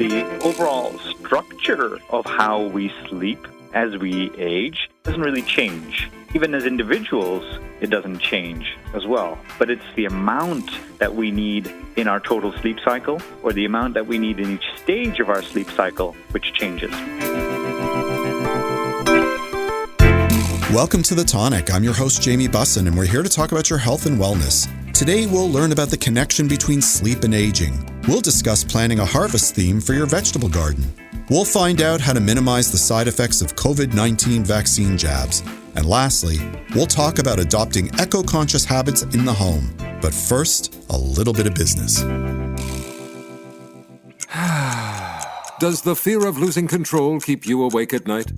the overall structure of how we sleep as we age doesn't really change. Even as individuals, it doesn't change as well. But it's the amount that we need in our total sleep cycle, or the amount that we need in each stage of our sleep cycle, which changes. Welcome to The Tonic. I'm your host, Jamie Bussin, and we're here to talk about your health and wellness. Today, we'll learn about the connection between sleep and aging. We'll discuss planning a harvest theme for your vegetable garden. We'll find out how to minimize the side effects of COVID-19 vaccine jabs. And lastly, we'll talk about adopting eco-conscious habits in the home. But first, a little bit of business. Does the fear of losing control keep you awake at night?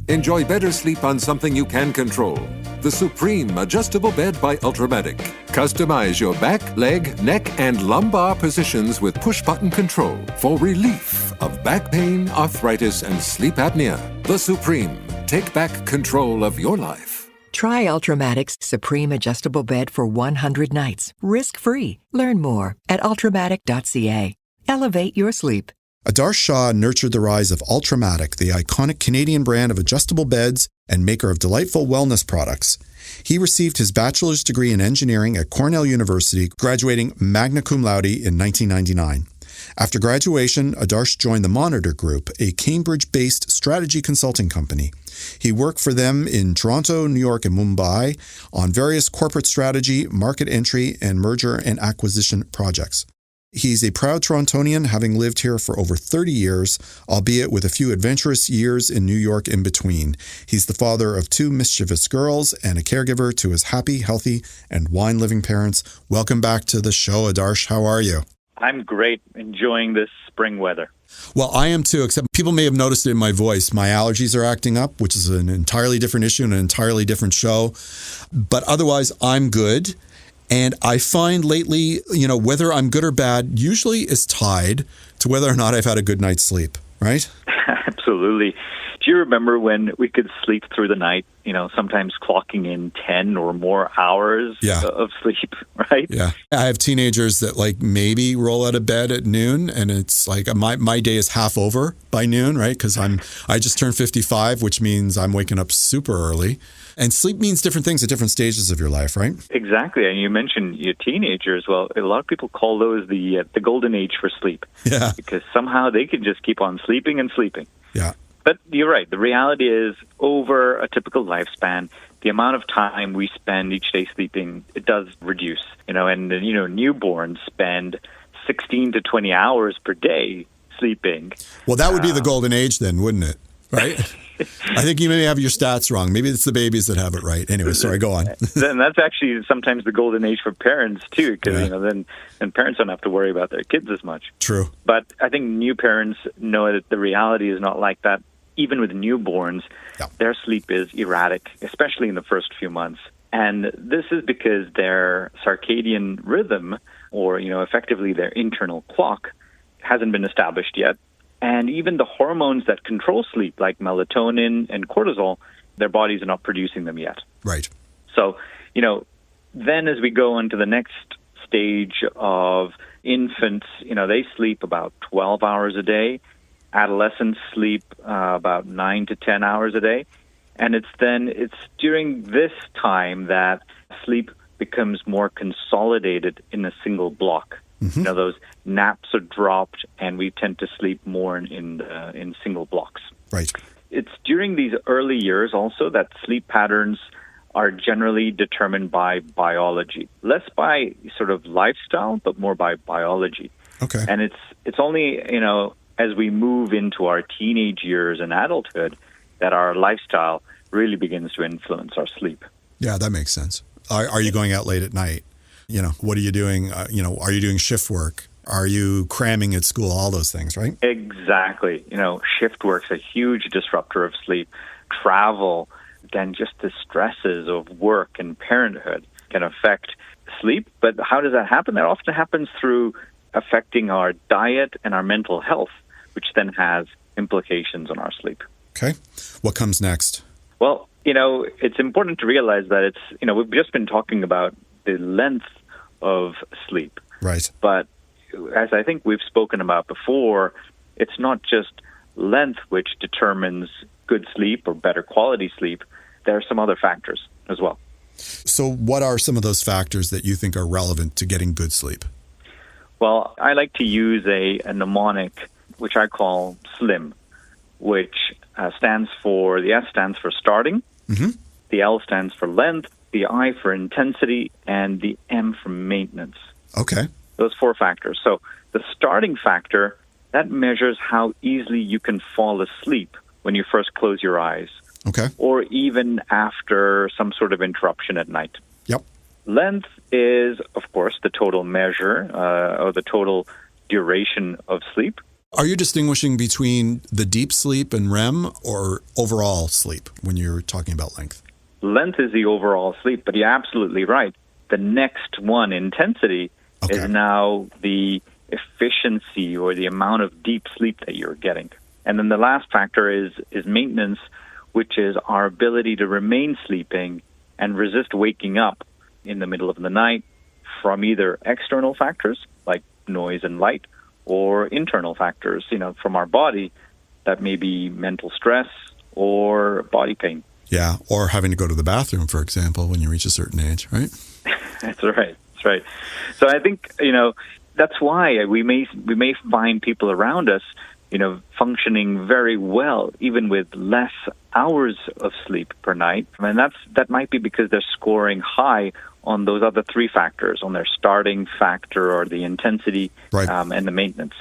Enjoy better sleep on something you can control. The Supreme Adjustable Bed by Ultramatic. Customize your back, leg, neck, and lumbar positions with push-button control for relief of back pain, arthritis, and sleep apnea. The Supreme. Take back control of your life. Try Ultramatic's Supreme Adjustable Bed for 100 nights, risk-free. Learn more at ultramatic.ca. Elevate your sleep. Adarsh Shah nurtured the rise of Ultramatic, the iconic Canadian brand of adjustable beds and maker of delightful wellness products. He received his bachelor's degree in engineering at Cornell University, graduating magna cum laude in 1999. After graduation, Adarsh joined the Monitor Group, a Cambridge-based strategy consulting company. He worked for them in Toronto, New York, and Mumbai on various corporate strategy, market entry, and merger and acquisition projects. He's a proud Torontonian, having lived here for over 30 years, albeit with a few adventurous years in New York in between. He's the father of 2 mischievous girls and a caregiver to his happy, healthy, and wine-living parents. Welcome back to the show, Adarsh. How are you? I'm great, enjoying this spring weather. Well, I am too, except people may have noticed it in my voice. My allergies are acting up, which is an entirely different issue and an entirely different show. But otherwise, I'm good. And I find lately, whether I'm good or bad usually is tied to whether or not I've had a good night's sleep, right? Absolutely. Do you remember when we could sleep through the night, sometimes clocking in 10 or more hours of sleep, right? Yeah. I have teenagers that maybe roll out of bed at noon, and it's like my day is half over by noon, right? Because I just turned 55, which means I'm waking up super early. And sleep means different things at different stages of your life, right? Exactly. And you mentioned your teenagers. Well, a lot of people call those the golden age for sleep. Yeah. Because somehow they can just keep on sleeping and sleeping. Yeah. But you're right. The reality is, over a typical lifespan, the amount of time we spend each day sleeping, it does reduce. Newborns spend 16 to 20 hours per day sleeping. Well, that would be the golden age then, wouldn't it? Right? I think you may have your stats wrong. Maybe it's the babies that have it right. Anyway, sorry, go on. Then that's actually sometimes the golden age for parents too, because then parents don't have to worry about their kids as much. True. But I think new parents know that the reality is not like that. Even with newborns, their sleep is erratic, especially in the first few months. And this is because their circadian rhythm, or effectively their internal clock, hasn't been established yet. And even the hormones that control sleep, like melatonin and cortisol, their bodies are not producing them yet. Right. So, then as we go into the next stage of infants, they sleep about 12 hours a day. Adolescents sleep about 9 to 10 hours a day. And it's during this time that sleep becomes more consolidated in a single block. Mm-hmm. Those naps are dropped, and we tend to sleep more in single blocks. Right. It's during these early years also that sleep patterns are generally determined by biology, less by sort of lifestyle, but more by biology. Okay. And it's only as we move into our teenage years and adulthood that our lifestyle really begins to influence our sleep. Yeah, that makes sense. Are you going out late at night? What are you doing? Are you doing shift work? Are you cramming at school? All those things, right? Exactly. Shift work's a huge disruptor of sleep. Travel, again, just the stresses of work and parenthood can affect sleep. But how does that happen? That often happens through affecting our diet and our mental health, which then has implications on our sleep. Okay. What comes next? Well, it's important to realize that we've just been talking about the length of sleep. Right. But as I think we've spoken about before, it's not just length which determines good sleep or better quality sleep. There are some other factors as well. So what are some of those factors that you think are relevant to getting good sleep? Well, I like to use a mnemonic, which I call SLIM, which stands for, the S stands for starting, the L stands for length, the I for intensity, and the M for maintenance. Okay. Those 4 factors. So the starting factor, that measures how easily you can fall asleep when you first close your eyes. Okay. Or even after some sort of interruption at night. Yep. Length is, of course, the total measure or the total duration of sleep. Are you distinguishing between the deep sleep and REM or overall sleep when you're talking about length? Length is the overall sleep, but you're absolutely right. The next one, intensity, is now the efficiency or the amount of deep sleep that you're getting. And then the last factor is maintenance, which is our ability to remain sleeping and resist waking up in the middle of the night from either external factors like noise and light or internal factors, from our body that may be mental stress or body pain. Yeah, or having to go to the bathroom, for example, when you reach a certain age, right? That's right. That's right. So I think, that's why we may find people around us, functioning very well, even with less hours of sleep per night. And that might be because they're scoring high on those other 3 factors, on their starting factor or the intensity and the maintenance.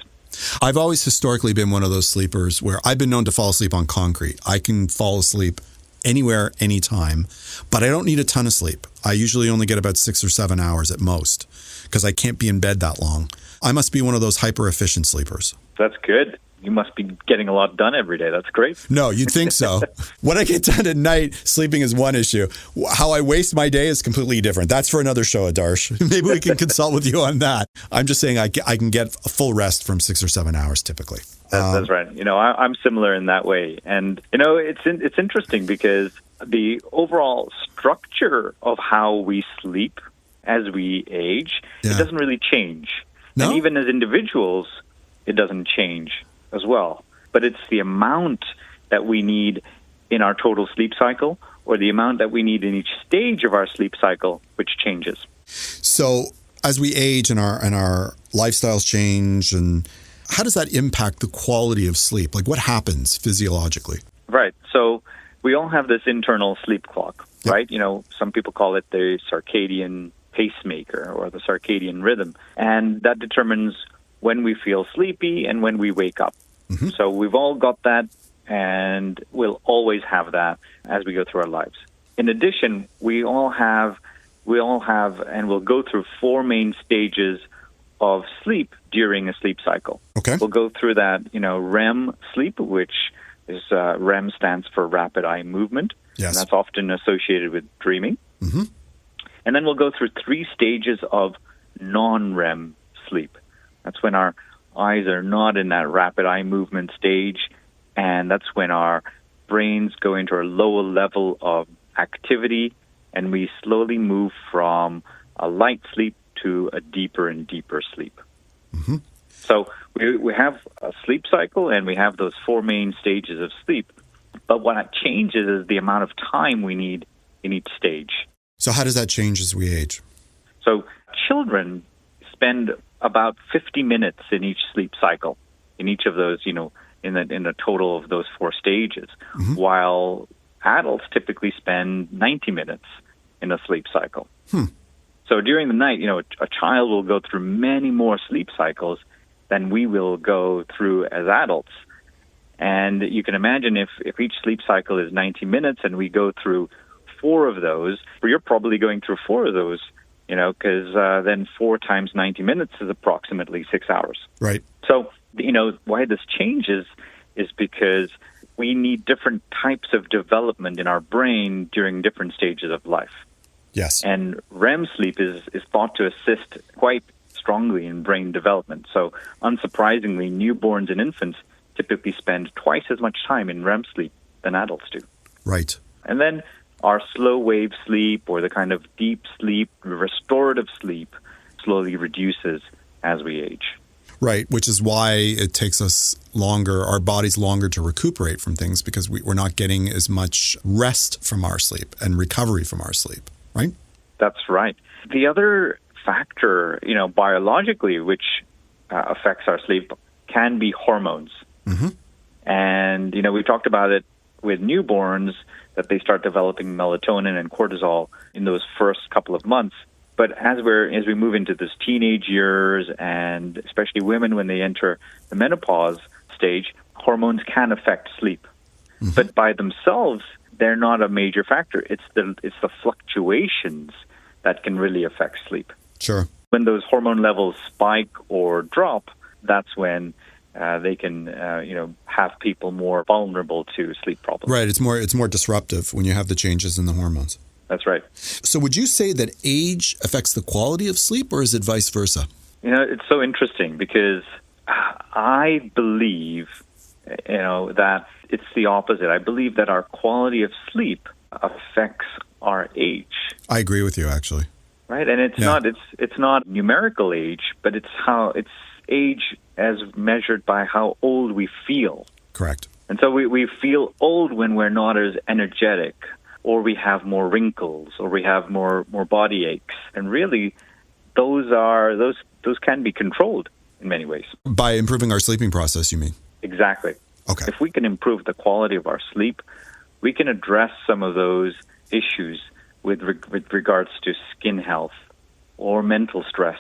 I've always historically been one of those sleepers where I've been known to fall asleep on concrete. I can fall asleep anywhere, anytime, but I don't need a ton of sleep. I usually only get about 6 or 7 hours at most because I can't be in bed that long. I must be one of those hyper-efficient sleepers. That's good. You must be getting a lot done every day. That's great. No, you'd think so. When I get done at night, sleeping is one issue. How I waste my day is completely different. That's for another show, Adarsh. Maybe we can consult with you on that. I'm just saying I can get a full rest from 6 or 7 hours typically. That's right. I'm similar in that way. And, it's interesting because the overall structure of how we sleep as we age, it doesn't really change. No? And even as individuals, it doesn't change as well. But it's the amount that we need in our total sleep cycle or the amount that we need in each stage of our sleep cycle, which changes. So as we age and our lifestyles change, and how does that impact the quality of sleep? Like what happens physiologically? Right. So we all have this internal sleep clock, right? Some people call it the circadian pacemaker or the circadian rhythm. And that determines when we feel sleepy and when we wake up. So we've all got that, and we'll always have that as we go through our lives. In addition, we all have and we'll go through 4 main stages of sleep during a sleep cycle. Okay. We'll go through that, REM sleep, which is REM stands for rapid eye movement. Yes. And that's often associated with dreaming. And then we'll go through 3 stages of non-REM sleep. That's when our eyes are not in that rapid eye movement stage, and that's when our brains go into a lower level of activity, and we slowly move from a light sleep to a deeper and deeper sleep. So we have a sleep cycle, and we have those 4 main stages of sleep, but what changes is the amount of time we need in each stage. So how does that change as we age? So children spend about 50 minutes in each sleep cycle, in each of those, in the total of those 4 stages, while adults typically spend 90 minutes in a sleep cycle. So during the night, a child will go through many more sleep cycles than we will go through as adults. And you can imagine if each sleep cycle is 90 minutes and we go through 4 of those, you're probably going through 4 of those, because then 4 times 90 minutes is approximately 6 hours. Right. So, why this changes is because we need different types of development in our brain during different stages of life. Yes. And REM sleep is thought to assist quite strongly in brain development. So, unsurprisingly, newborns and infants typically spend twice as much time in REM sleep than adults do. Right. And then our slow wave sleep or the kind of deep sleep, restorative sleep, slowly reduces as we age. Right, which is why it takes us longer, our bodies longer to recuperate from things because we're not getting as much rest from our sleep and recovery from our sleep, right? That's right. The other factor, biologically, which affects our sleep can be hormones. Mm-hmm. And, we talked about it with newborns, that they start developing melatonin and cortisol in those first couple of months. But as we move into those teenage years, and especially women when they enter the menopause stage, hormones can affect sleep. Mm-hmm. But by themselves, they're not a major factor. It's the fluctuations that can really affect sleep. Sure. When those hormone levels spike or drop, that's when they can, have people more vulnerable to sleep problems. Right. It's more disruptive when you have the changes in the hormones. That's right. So would you say that age affects the quality of sleep, or is it vice versa? It's so interesting because I believe, that it's the opposite. I believe that our quality of sleep affects our age. I agree with you, actually. Right, and it's not numerical age, but it's age as measured by how old we feel. Correct. And so we feel old when we're not as energetic, or we have more wrinkles, or we have more body aches. And really, those can be controlled in many ways. By improving our sleeping process, you mean? Exactly. Okay. If we can improve the quality of our sleep, we can address some of those issues with regards to skin health or mental stress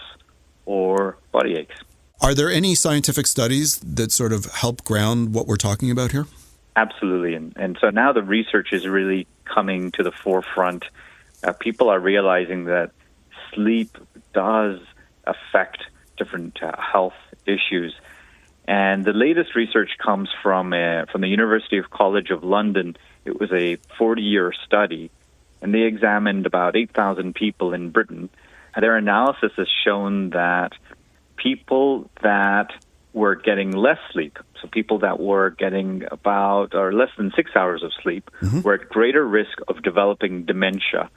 or body aches. Are there any scientific studies that sort of help ground what we're talking about here? Absolutely. And so now the research is really coming to the forefront. People are realizing that sleep does affect different health issues. And the latest research comes from the University College of London. It was a 40-year study, and they examined about 8,000 people in Britain. And their analysis has shown that people that were getting less sleep, so people that were getting about or less than 6 hours of sleep, mm-hmm. were at greater risk of developing dementia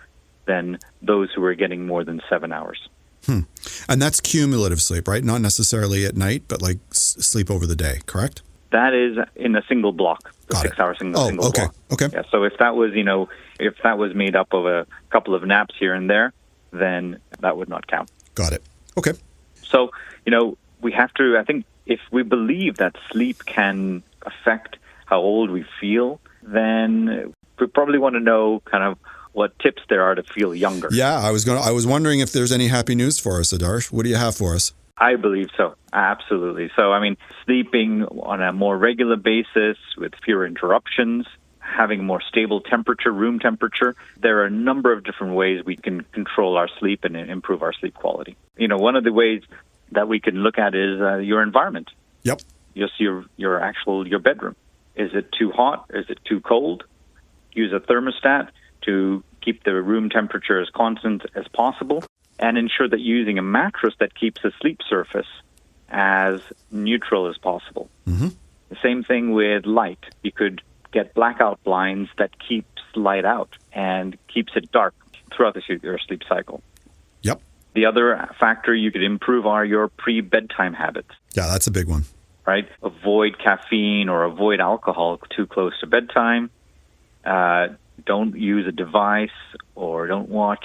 than those who were getting more than 7 hours. And that's cumulative sleep, right? Not necessarily at night, but like sleep over the day, correct? That is in a single block, the 6 hour single okay. block. Okay. Yeah, so if that was made up of a couple of naps here and there, then that would not count. Got it. Okay. So, we have to, I think, if we believe that sleep can affect how old we feel, then we probably want to know kind of what tips there are to feel younger. Yeah, I was wondering if there's any happy news for us, Adarsh. What do you have for us? I believe so. Absolutely. So, sleeping on a more regular basis with fewer interruptions, having more stable temperature, room temperature. There are a number of different ways we can control our sleep and improve our sleep quality. One of the ways that we can look at is your environment. Yep. Just your bedroom. Is it too hot? Is it too cold? Use a thermostat to keep the room temperature as constant as possible, and ensure that you're using a mattress that keeps the sleep surface as neutral as possible. Mm-hmm. The same thing with light. You could get blackout blinds that keeps light out and keeps it dark throughout your sleep cycle. Yep. The other factor you could improve are your pre-bedtime habits. Yeah, that's a big one. Right? Avoid caffeine or avoid alcohol too close to bedtime. Don't use a device or don't watch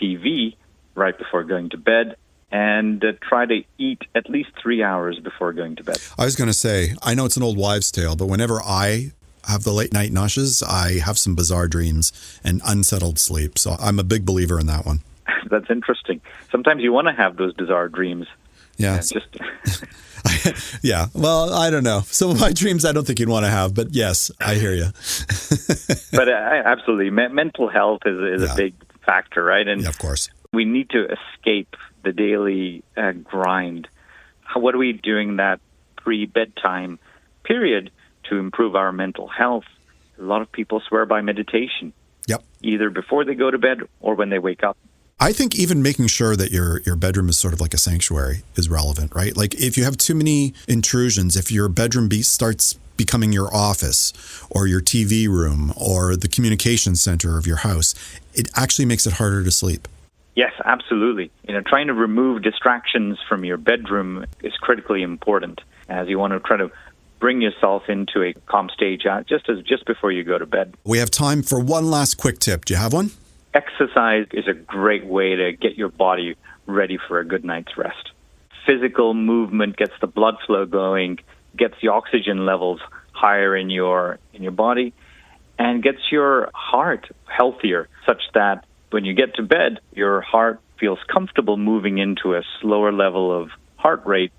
TV right before going to bed. And try to eat at least 3 hours before going to bed. I was going to say, I know it's an old wives' tale, but whenever I have the late night nashes, I have some bizarre dreams and unsettled sleep. So I'm a big believer in that one. That's interesting. Sometimes you want to have those bizarre dreams. Yeah. Yeah. Well, I don't know. Some of my dreams I don't think you'd want to have, but yes, I hear you. But absolutely. Mental health is a big factor, right? And yeah, of course. We need to escape the daily grind. What are we doing that pre-bedtime period to improve our mental health? A lot of people swear by meditation. Yep. Either before they go to bed or when they wake up. I think even making sure that your bedroom is sort of like a sanctuary is relevant, right? Like if you have too many intrusions, if your bedroom starts becoming your office or your TV room or the communication center of your house, it actually makes it harder to sleep. Yes, absolutely. Trying to remove distractions from your bedroom is critically important, as you want to try to bring yourself into a calm stage just before you go to bed. We have time for one last quick tip. Do you have one? Exercise is a great way to get your body ready for a good night's rest. Physical movement gets the blood flow going, gets the oxygen levels higher in your body, and gets your heart healthier, such that when you get to bed, your heart feels comfortable moving into a slower level of heart rate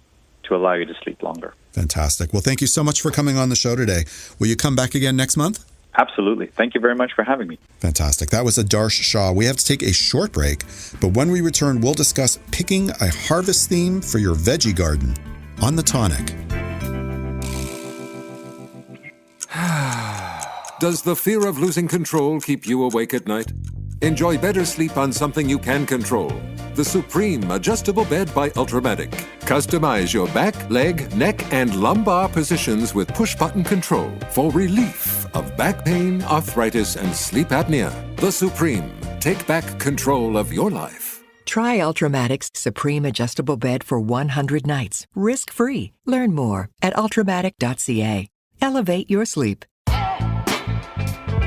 to allow you to sleep longer. Fantastic. Well, thank you so much for coming on the show today. Will you come back again next month? Absolutely. Thank you very much for having me. Fantastic. That was Adarsh Shah. We have to take a short break, but when we return, we'll discuss picking a harvest theme for your veggie garden on The Tonic. Does the fear of losing control keep you awake at night? Enjoy better sleep on something you can control. The Supreme Adjustable Bed by Ultramatic. Customize your back, leg, neck, and lumbar positions with push-button control for relief of back pain, arthritis, and sleep apnea. The Supreme. Take back control of your life. Try Ultramatic's Supreme Adjustable Bed for 100 nights, risk-free. Learn more at ultramatic.ca. Elevate your sleep.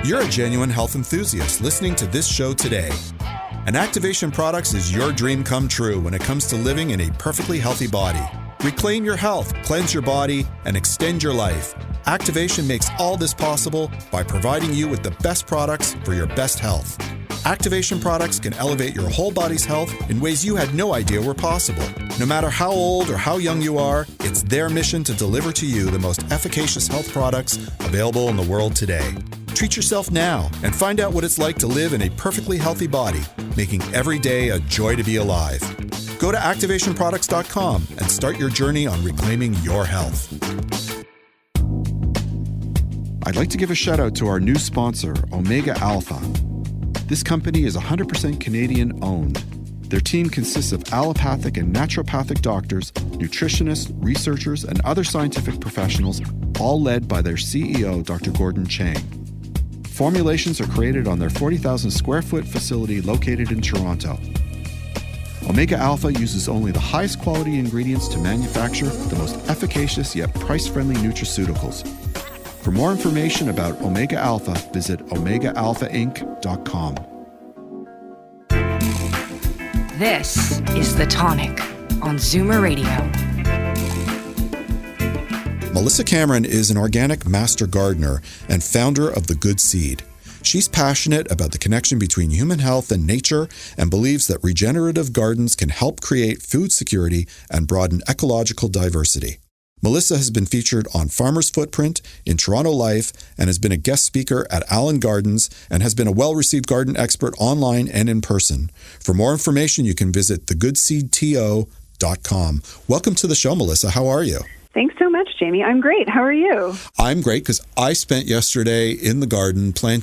You're a genuine health enthusiast listening to this show today. And Activation Products is your dream come true when it comes to living in a perfectly healthy body. Reclaim your health, cleanse your body, and extend your life. Activation makes all this possible by providing you with the best products for your best health. Activation Products can elevate your whole body's health in ways you had no idea were possible. No matter how old or how young you are, it's their mission to deliver to you the most efficacious health products available in the world today. Treat yourself now and find out what it's like to live in a perfectly healthy body, making every day a joy to be alive. Go to activationproducts.com and start your journey on reclaiming your health. I'd like to give a shout out to our new sponsor, Omega Alpha. This company is 100% Canadian owned. Their team consists of allopathic and naturopathic doctors, nutritionists, researchers, and other scientific professionals, all led by their CEO, Dr. Gordon Chang. Formulations are created on their 40,000 square foot facility located in Toronto. Omega Alpha uses only the highest quality ingredients to manufacture the most efficacious yet price-friendly nutraceuticals. For more information about Omega Alpha, visit OmegaAlphaInc.com. This is The Tonic on Zoomer Radio. Melissa Cameron is an organic master gardener and founder of The Good Seed. She's passionate about the connection between human health and nature and believes that regenerative gardens can help create food security and broaden ecological diversity. Melissa has been featured on Farmer's Footprint, in Toronto Life, and has been a guest speaker at Allen Gardens and has been a well-received garden expert online and in person. For more information, you can visit thegoodseedto.com. Welcome to the show, Melissa. How are you? Thanks so much, Jamie. I'm great. How are you? I'm great because I spent yesterday in the garden trying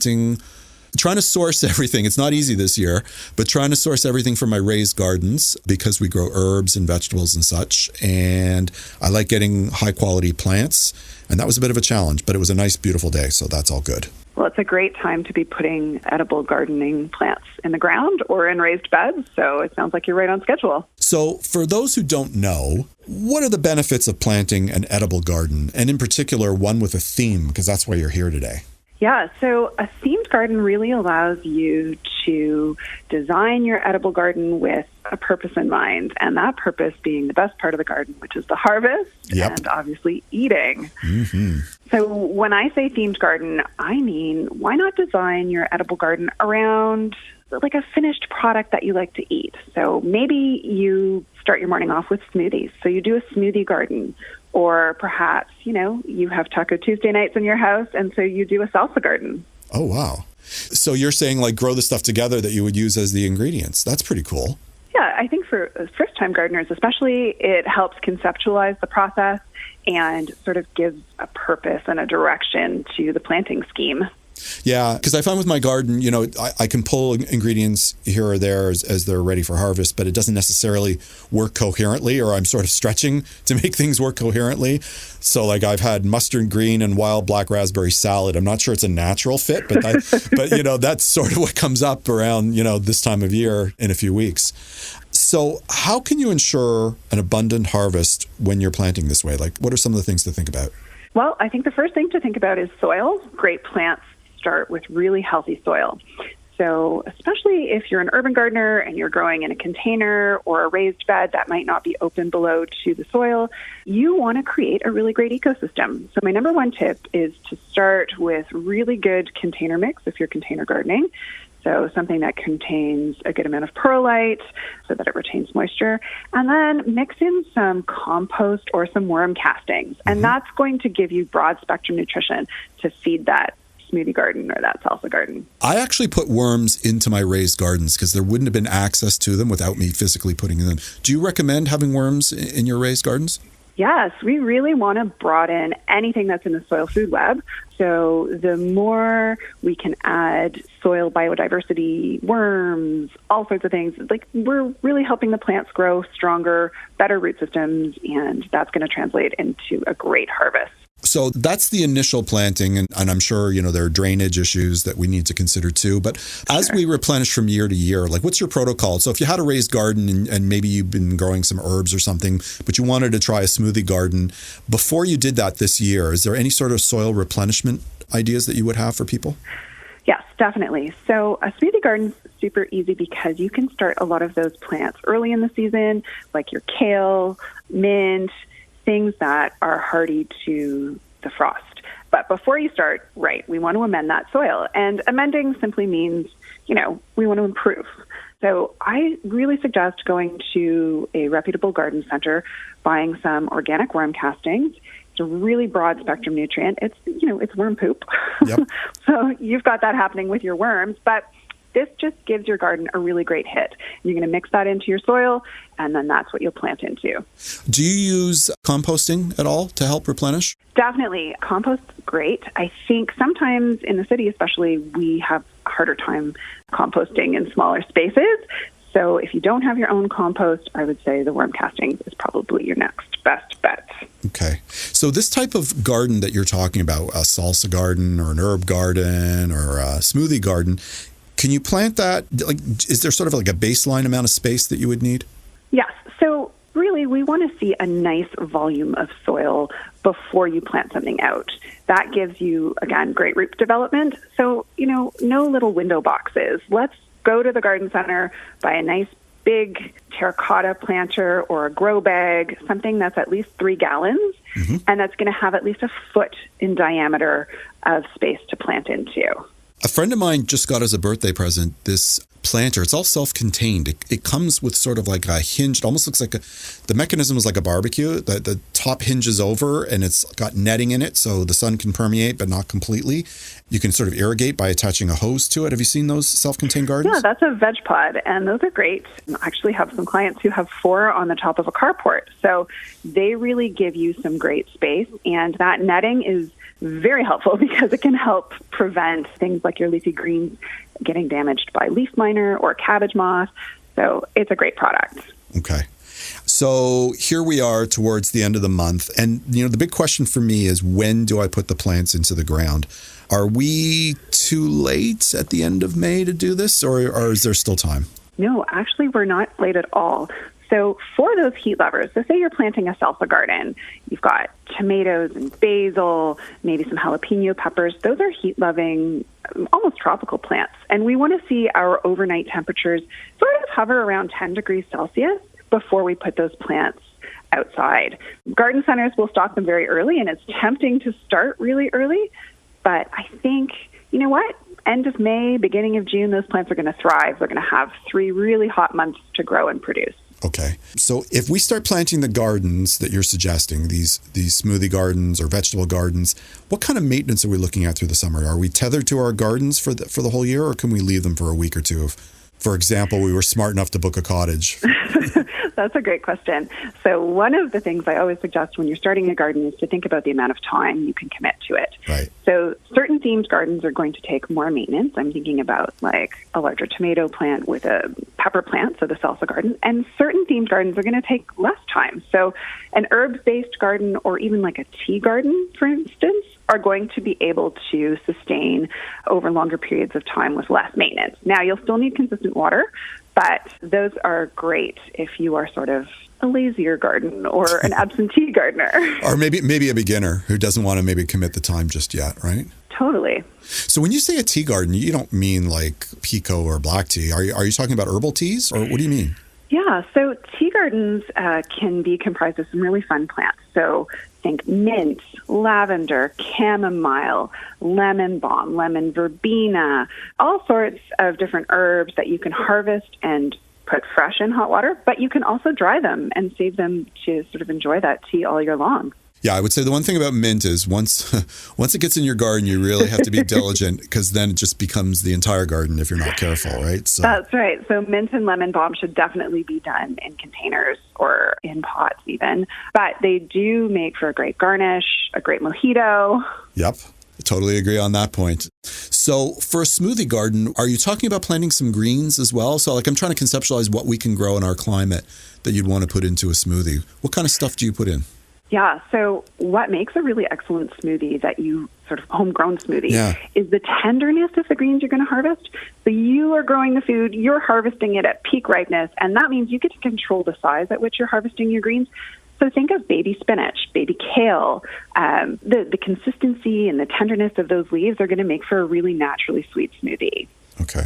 to source everything. It's not easy this year, but trying to source everything for my raised gardens because we grow herbs and vegetables and such. And I like getting high quality plants. And that was a bit of a challenge, but it was a nice, beautiful day. So that's all good. Well, it's a great time to be putting edible gardening plants in the ground or in raised beds. So it sounds like you're right on schedule. So for those who don't know, what are the benefits of planting an edible garden? And in particular, one with a theme, because that's why you're here today. Yeah, so a themed garden really allows you to design your edible garden with a purpose in mind, and that purpose being the best part of the garden, which is the harvest and obviously eating. Mm-hmm. So when I say themed garden, I mean, why not design your edible garden around like a finished product that you like to eat? So maybe you start your morning off with smoothies, so you do a smoothie garden. Or perhaps, you have Taco Tuesday nights in your house, and so you do a salsa garden. Oh, wow. So you're saying like grow the stuff together that you would use as the ingredients. That's pretty cool. Yeah, I think for first-time gardeners especially, it helps conceptualize the process and sort of gives a purpose and a direction to the planting scheme. Yeah, because I find with my garden, I can pull ingredients here or there as they're ready for harvest, but it doesn't necessarily work coherently, or I'm sort of stretching to make things work coherently. So like I've had mustard green and wild black raspberry salad. I'm not sure it's a natural fit, but that's sort of what comes up around, this time of year in a few weeks. So how can you ensure an abundant harvest when you're planting this way? Like, what are some of the things to think about? Well, I think the first thing to think about is soil. Great plants start with really healthy soil. So especially if you're an urban gardener and you're growing in a container or a raised bed that might not be open below to the soil, you want to create a really great ecosystem. So my number one tip is to start with really good container mix if you're container gardening. So something that contains a good amount of perlite so that it retains moisture. And then mix in some compost or some worm castings. And that's going to give you broad spectrum nutrition to feed that smoothie garden or that salsa garden. I actually put worms into my raised gardens because there wouldn't have been access to them without me physically putting them in. Do you recommend having worms in your raised gardens? Yes, we really want to broaden anything that's in the soil food web. So the more we can add soil biodiversity, worms, all sorts of things, like we're really helping the plants grow stronger, better root systems, and that's going to translate into a great harvest. So that's the initial planting, and I'm sure, there are drainage issues that we need to consider too. But as we replenish from year to year, like what's your protocol? So if you had a raised garden and maybe you've been growing some herbs or something, but you wanted to try a smoothie garden, before you did that this year, is there any sort of soil replenishment ideas that you would have for people? Yes, definitely. So a smoothie garden's super easy because you can start a lot of those plants early in the season, like your kale, mint, things that are hardy to the frost. But before you start, we want to amend that soil. And amending simply means, we want to improve. So I really suggest going to a reputable garden center, buying some organic worm castings. It's a really broad spectrum nutrient. It's worm poop. Yep. So you've got that happening with your worms, but this just gives your garden a really great hit. You're going to mix that into your soil, and then that's what you'll plant into. Do you use composting at all to help replenish? Definitely. Compost's great. I think sometimes in the city especially, we have a harder time composting in smaller spaces. So if you don't have your own compost, I would say the worm casting is probably your next best bet. Okay. So this type of garden that you're talking about, a salsa garden or an herb garden or a smoothie garden, can you plant that? Like, is there sort of like a baseline amount of space that you would need? Yes. So really, we want to see a nice volume of soil before you plant something out. That gives you, again, great root development. So, no little window boxes. Let's go to the garden center, buy a nice big terracotta planter or a grow bag, something that's at least 3 gallons, and that's going to have at least a foot in diameter of space to plant into. A friend of mine just got as a birthday present this planter. It's all self-contained. It comes with sort of like a hinge. It almost looks like the mechanism is like a barbecue. The top hinges over and it's got netting in it so the sun can permeate but not completely. You can sort of irrigate by attaching a hose to it. Have you seen those self-contained gardens? Yeah, that's a veg pod, and those are great. I actually have some clients who have 4 on the top of a carport. So they really give you some great space, and that netting is very helpful because it can help prevent things like your leafy greens getting damaged by leaf miner or cabbage moth. So it's a great product. Okay. So here we are towards the end of the month. And, the big question for me is, when do I put the plants into the ground? Are we too late at the end of May to do this, or is there still time? No, actually, we're not late at all. So for those heat lovers, so say you're planting a salsa garden, you've got tomatoes and basil, maybe some jalapeno peppers. Those are heat-loving, almost tropical plants. And we want to see our overnight temperatures sort of hover around 10 degrees Celsius before we put those plants outside. Garden centers will stock them very early, and it's tempting to start really early. But I think, you know what? End of May, beginning of June, those plants are going to thrive. They're going to have 3 really hot months to grow and produce. Okay. So if we start planting the gardens that you're suggesting, these smoothie gardens or vegetable gardens, what kind of maintenance are we looking at through the summer? Are we tethered to our gardens for the whole year, or can we leave them for a week or two For example, we were smart enough to book a cottage. That's a great question. So one of the things I always suggest when you're starting a garden is to think about the amount of time you can commit to it. Right. So certain themed gardens are going to take more maintenance. I'm thinking about like a larger tomato plant with a pepper plant, so the salsa garden. And certain themed gardens are going to take less time. So an herb-based garden or even like a tea garden, for instance, are going to be able to sustain over longer periods of time with less maintenance. Now, you'll still need consistent water, but those are great if you are sort of a lazier garden or an absentee gardener. Or maybe a beginner who doesn't want to maybe commit the time just yet, right? Totally. So when you say a tea garden, you don't mean like Pico or black tea. Are you talking about herbal teas, or what do you mean? Yeah, so tea gardens can be comprised of some really fun plants. So think mint, lavender, chamomile, lemon balm, lemon verbena, all sorts of different herbs that you can harvest and put fresh in hot water, but you can also dry them and save them to sort of enjoy that tea all year long. Yeah, I would say the one thing about mint is once it gets in your garden, you really have to be diligent, because then it just becomes the entire garden if you're not careful, right? So. That's right. So mint and lemon balm should definitely be done in containers or in pots even. But they do make for a great garnish, a great mojito. Yep. I totally agree on that point. So for a smoothie garden, are you talking about planting some greens as well? So like I'm trying to conceptualize what we can grow in our climate that you'd want to put into a smoothie. What kind of stuff do you put in? Yeah, so what makes a really excellent smoothie that you sort of homegrown smoothie is the tenderness of the greens you're going to harvest. So you are growing the food, you're harvesting it at peak ripeness, and that means you get to control the size at which you're harvesting your greens. So think of baby spinach, baby kale. The consistency and the tenderness of those leaves are going to make for a really naturally sweet smoothie. Okay.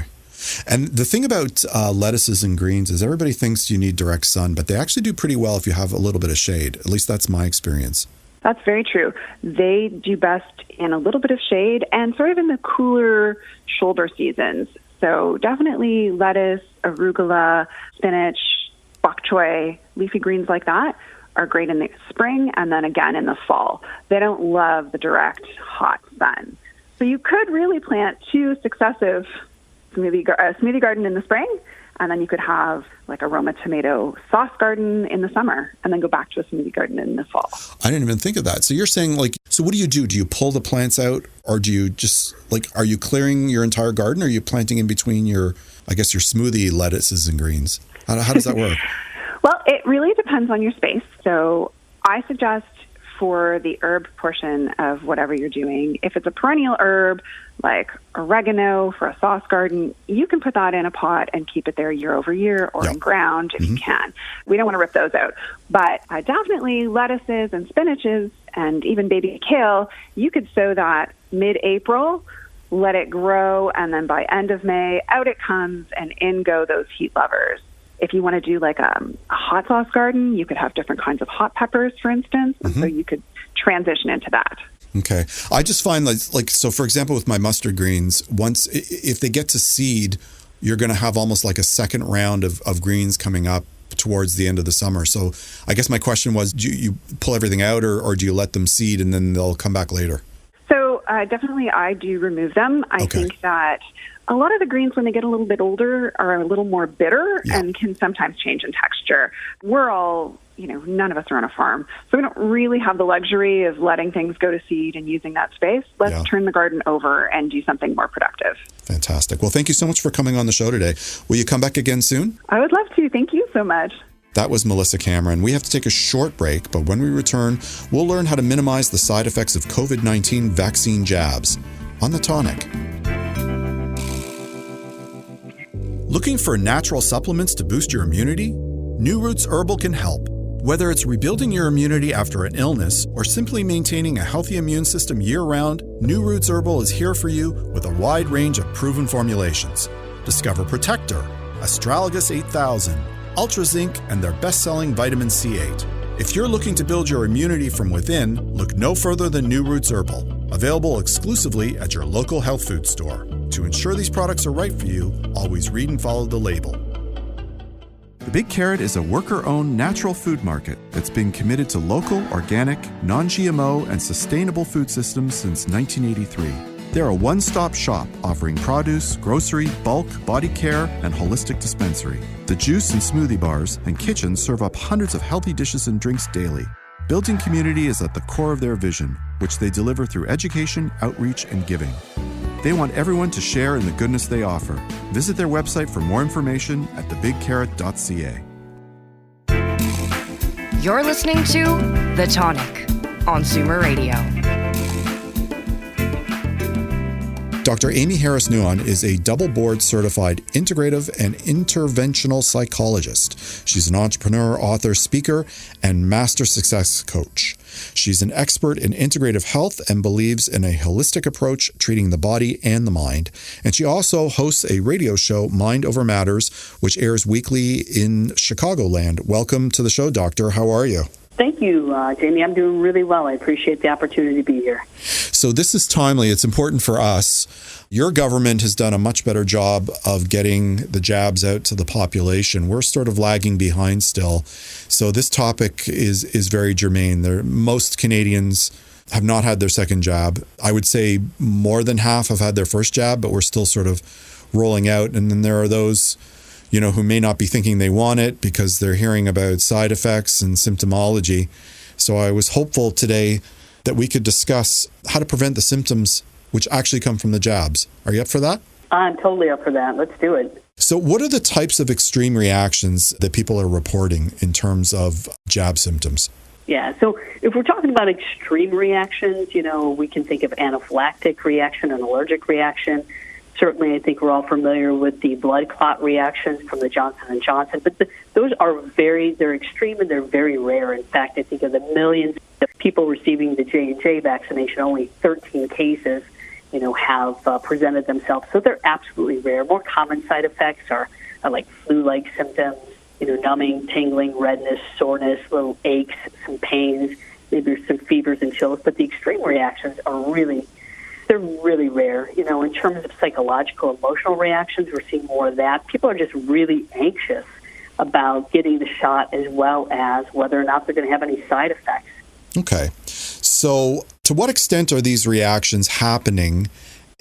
And the thing about lettuces and greens is everybody thinks you need direct sun, but they actually do pretty well if you have a little bit of shade. At least that's my experience. That's very true. They do best in a little bit of shade and sort of in the cooler shoulder seasons. So definitely lettuce, arugula, spinach, bok choy, leafy greens like that are great in the spring and then again in the fall. They don't love the direct hot sun. So you could really plant two successive smoothie garden in the spring, and then you could have like a Roma tomato sauce garden in the summer, and then go back to a smoothie garden in the fall. I didn't even think of that. So you're saying so what do you do? Do you pull the plants out, or do you just are you clearing your entire garden, or are you planting in between your smoothie lettuces and greens? How does that work? Well, it really depends on your space. So I suggest for the herb portion of whatever you're doing, if it's a perennial herb like oregano for a sauce garden, you can put that in a pot and keep it there year over year or in ground if you can. We don't want to rip those out. But definitely lettuces and spinaches and even baby kale, you could sow that mid-April, let it grow, and then by end of May, out it comes and in go those heat lovers. If you want to do like a hot sauce garden, you could have different kinds of hot peppers, for instance, and so you could transition into that. Okay. I just find so for example, with my mustard greens, if they get to seed, you're going to have almost like a second round of greens coming up towards the end of the summer. So I guess my question was, do you pull everything out or do you let them seed and then they'll come back later? So definitely I do remove them. I think that a lot of the greens, when they get a little bit older, are a little more bitter and can sometimes change in texture. We're all, none of us are on a farm, so we don't really have the luxury of letting things go to seed and using that space. Let's turn the garden over and do something more productive. Fantastic. Well, thank you so much for coming on the show today. Will you come back again soon? I would love to. Thank you so much. That was Melissa Cameron. We have to take a short break, but when we return, we'll learn how to minimize the side effects of COVID-19 vaccine jabs on The Tonic. Looking for natural supplements to boost your immunity? New Roots Herbal can help. Whether it's rebuilding your immunity after an illness or simply maintaining a healthy immune system year-round, New Roots Herbal is here for you with a wide range of proven formulations. Discover Protector, Astragalus 8000, Ultra Zinc, and their best-selling Vitamin C8. If you're looking to build your immunity from within, look no further than New Roots Herbal, available exclusively at your local health food store. To ensure these products are right for you, always read and follow the label. The Big Carrot is a worker-owned natural food market that's been committed to local, organic, non-GMO, and sustainable food systems since 1983. They're a one-stop shop offering produce, grocery, bulk, body care, and holistic dispensary. The juice and smoothie bars and kitchen serve up hundreds of healthy dishes and drinks daily. Building community is at the core of their vision, which they deliver through education, outreach, and giving. They want everyone to share in the goodness they offer. Visit their website for more information at thebigcarrot.ca. You're listening to The Tonic on Zoomer Radio. Dr. Amy Harris-Nuon is a double board certified integrative and interventional psychologist. She's an entrepreneur, author, speaker, and master success coach. She's an expert in integrative health and believes in a holistic approach treating the body and the mind. And she also hosts a radio show, Mind Over Matters, which airs weekly in Chicagoland. Welcome to the show, Doctor. How are you? Thank you, Jamie. I'm doing really well. I appreciate the opportunity to be here. So this is timely. It's important for us. Your government has done a much better job of getting the jabs out to the population. We're sort of lagging behind still. So this topic is very germane. Most Canadians have not had their second jab. I would say more than half have had their first jab, but we're still sort of rolling out. And then there are those who may not be thinking they want it because they're hearing about side effects and symptomology. So I was hopeful today that we could discuss how to prevent the symptoms which actually come from the jabs. Are you up for that? I'm totally up for that. Let's do it. So what are the types of extreme reactions that people are reporting in terms of jab symptoms? Yeah, so if we're talking about extreme reactions, we can think of anaphylactic reaction and allergic reaction. Certainly, I think we're all familiar with the blood clot reactions from the Johnson & Johnson, but those are they're extreme and they're very rare. In fact, I think of the millions of people receiving the J&J vaccination, only 13 cases, have presented themselves. So they're absolutely rare. More common side effects are like flu-like symptoms, numbing, tingling, redness, soreness, little aches, some pains, maybe some fevers and chills. But the extreme reactions are they're really rare. In terms of psychological, emotional reactions, we're seeing more of that. People are just really anxious about getting the shot as well as whether or not they're going to have any side effects. Okay. So to what extent are these reactions happening?